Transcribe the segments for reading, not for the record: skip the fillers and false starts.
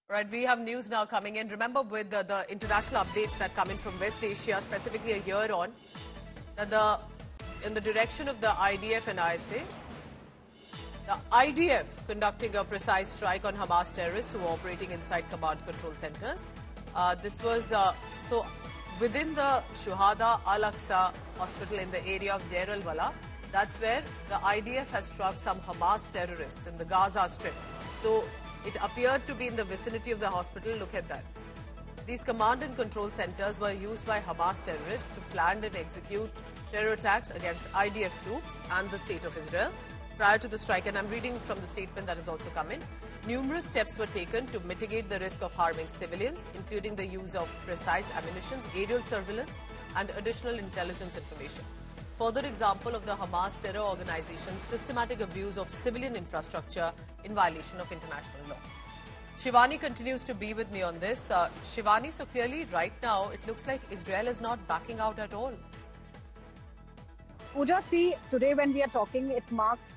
Right, we have news now coming in. Remember, with the international updates that come in from West Asia, specifically a year on, that in the direction of the IDF and ISA, the IDF conducting a precise strike on Hamas terrorists who are operating inside command control centers. This was so within the Shuhada Al-Aqsa hospital in the area of Deir al-Bala. That's where the IDF has struck some Hamas terrorists in the Gaza Strip. So it appeared to be in the vicinity of the hospital. Look at that. These command and control centers were used by Hamas terrorists to plan and execute terror attacks against IDF troops and the State of Israel. Prior to the strike, and I'm reading from the statement that has also come in, numerous steps were taken to mitigate the risk of harming civilians, including the use of precise ammunition, aerial surveillance, and additional intelligence information. Further example of the Hamas terror organization's systematic abuse of civilian infrastructure in violation of international law. Shivani continues to be with me on this. Shivani, so clearly right now it looks like Israel is not backing out at all. Pooja, see, today when we are talking, it marks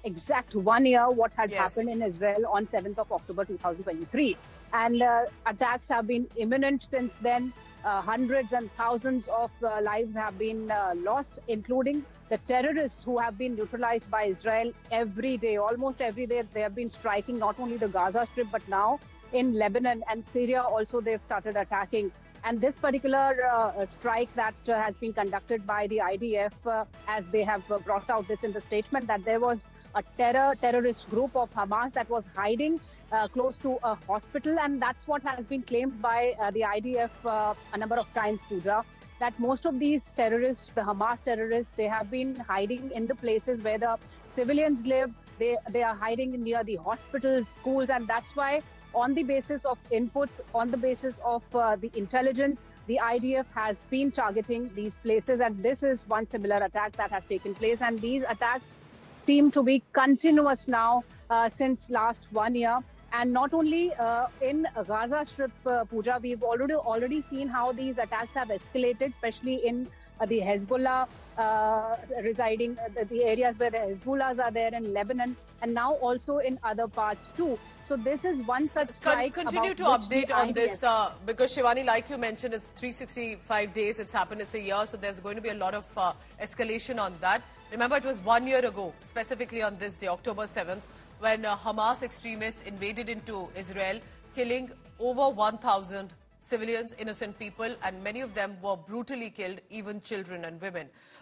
exact 1 year what had happened in Israel on 7th of October 2023. And attacks have been imminent since then. Hundreds and thousands of lives have been lost, including the terrorists who have been neutralized by Israel every day. Almost every day they have been striking not only the Gaza Strip, but now in Lebanon and Syria also they've started attacking. And this particular strike that has been conducted by the IDF, as they have brought out this in the statement, that there was a terrorist group of Hamas that was hiding close to a hospital. And that's what has been claimed by the IDF a number of times, Pooja, that most of these terrorists, the Hamas terrorists, they have been hiding in the places where the civilians live. They are hiding near the hospitals, schools, and that's why on the basis of inputs, on the basis of the intelligence, the IDF has been targeting these places, and this is one similar attack that has taken place. And these attacks seem to be continuous now since last 1 year. And not only in Gaza Strip, Pooja, we've already seen how these attacks have escalated, especially in the Hezbollah residing, the areas where the Hezbollahs are there in Lebanon, and now also in other parts too. So this is one such strike. Continue to update on this because Shivani, like you mentioned, it's 365 days, it's happened, it's a year, so there's going to be a lot of escalation on that. Remember, it was 1 year ago, specifically on this day, October 7th, when Hamas extremists invaded into Israel, killing over 1,000 civilians, innocent people, and many of them were brutally killed, even children and women.